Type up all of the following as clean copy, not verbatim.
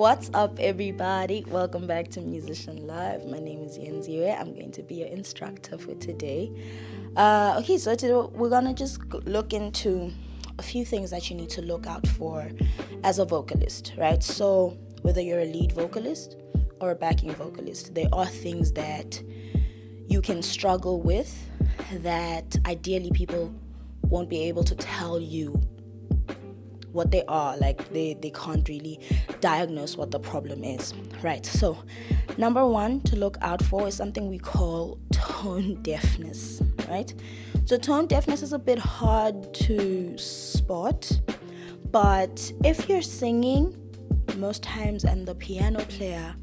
What's up, everybody? Welcome back to Musician Live. My name is Yenziwe. I'm going to be your instructor for today. So today we're gonna just look into a few things that you need to look out for as a vocalist, right? So whether you're a lead vocalist or a backing vocalist, there are things that you can struggle with that ideally people won't be able to tell you what they are. Like they can't really diagnose what the problem is, right? So number one to look out for is something we call tone deafness, right? So tone deafness is a bit hard to spot, but if you're singing most times and the piano player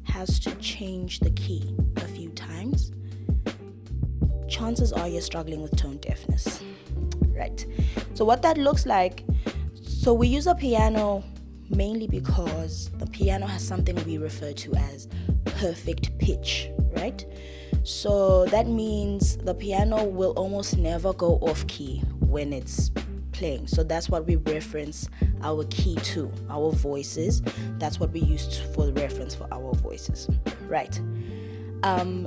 has to change the key a few times, chances are you're struggling with tone deafness, right? So what that looks like, so we use a piano mainly because the piano has something we refer to as perfect pitch, right? So that means the piano will almost never go off key when it's playing. So that's what we reference our key to, our voices. That's what we use for the reference for our voices, right?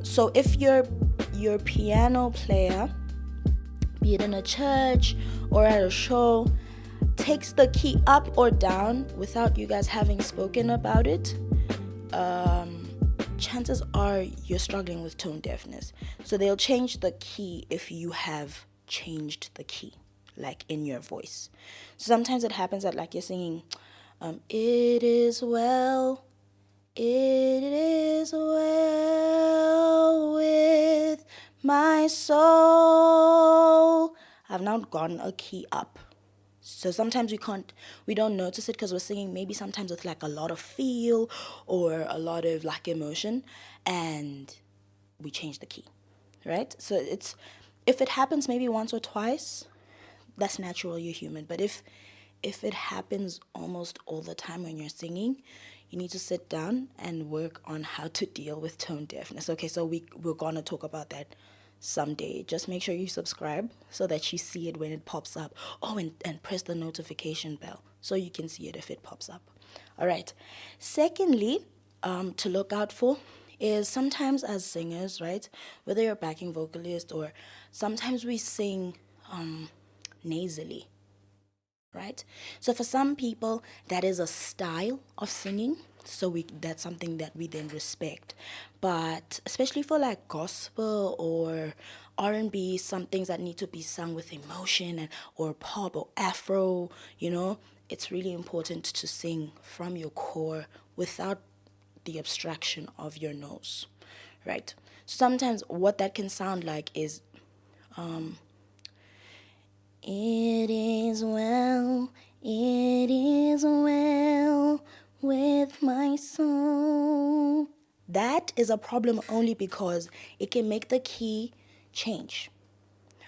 So if your piano player, be it in a church or at a show, takes the key up or down without you guys having spoken about it, chances are you're struggling with tone deafness. So they'll change the key if you have changed the key, like in your voice. So sometimes it happens that like you're singing, it is well with my soul. I've now gone a key up. So sometimes we don't notice it because we're singing maybe sometimes with like a lot of feel or a lot of like emotion, and we change the key, right? So if it happens maybe once or twice, that's natural, you're human. But if it happens almost all the time when you're singing, you need to sit down and work on how to deal with tone deafness. Okay, so we're gonna talk about that someday. Just make sure you subscribe so that you see it when it pops up. Oh, and press the notification bell so you can see it if it pops up. All right. Secondly, to look out for is sometimes as singers, right, whether you're a backing vocalist or sometimes we sing nasally, right? So for some people that is a style of singing, so that's something that we then respect. But especially for like gospel or R&B, some things that need to be sung with emotion or pop or afro, it's really important to sing from your core without the abstraction of your nose, right? Sometimes what that can sound like is it is well with my soul. That is a problem only because it can make the key change,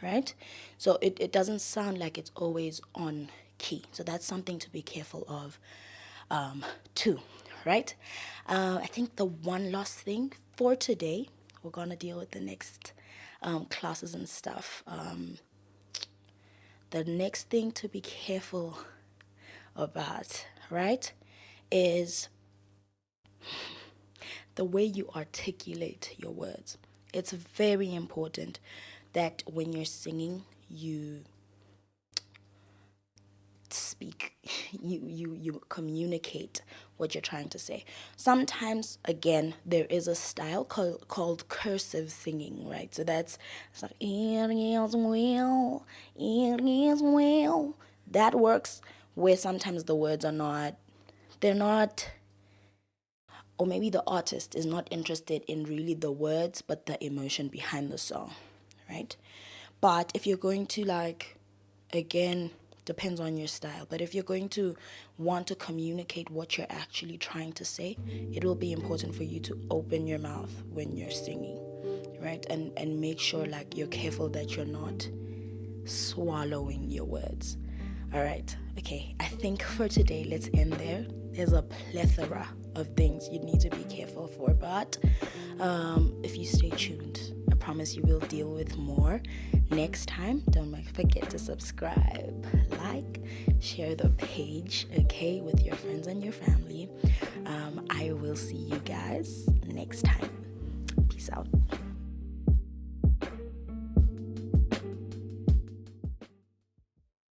right? So it doesn't sound like it's always on key. So that's something to be careful of too, right? I think the one last thing for today, we're going to deal with the next classes and stuff. The next thing to be careful about, right, is the way you articulate your words. It's very important that when you're singing, you speak, you communicate what you're trying to say. Sometimes, again, there is a style called cursive singing, right? So it's like, it is well. That works where sometimes the words they're not, or maybe the artist is not interested in really the words, but the emotion behind the song, right? But if you're going to again, depends on your style, but if you're going to want to communicate what you're actually trying to say, it will be important for you to open your mouth when you're singing, right? And make sure you're careful that you're not swallowing your words. All right, okay, I think for today, let's end there. There's a plethora of things you need to be careful for, but if you stay tuned, I promise you will deal with more next time. Don't forget to subscribe, like, share the page, okay, with your friends and your family. I will see you guys next time. Peace out.